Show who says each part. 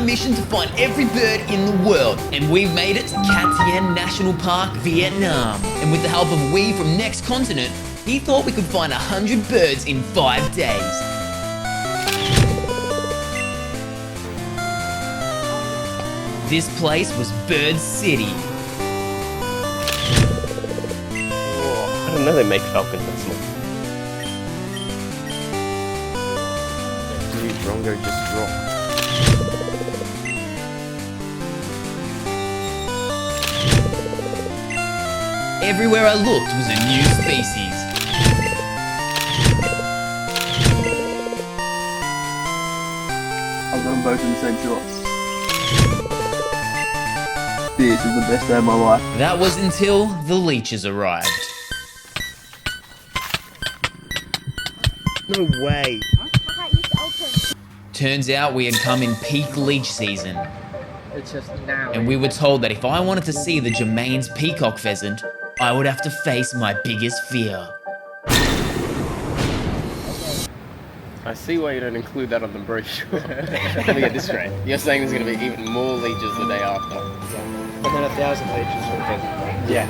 Speaker 1: mission to find every bird in the world, and we've made it to TIEN National Park, Vietnam. And with the help of Wee from Next Continent, he thought we could find 100 birds in 5 days. This place was Bird City.
Speaker 2: I didn't know they make falcons that small. Dude, Drongo just dropped.
Speaker 1: Everywhere I looked was a new species.
Speaker 3: I've got them both in the same shot. This is the best day of my life.
Speaker 1: That was until the leeches arrived.
Speaker 2: No way.
Speaker 1: Turns out we had come in peak leech season.
Speaker 4: It's just now.
Speaker 1: And we were told that if I wanted to see the Germain's peacock pheasant, I would have to face my biggest fear.
Speaker 2: I see why you don't include that on the brochure. Look at this rate. You're saying there's going to be even more leeches the day after.
Speaker 4: And then 1,000 leeches.
Speaker 2: Yeah.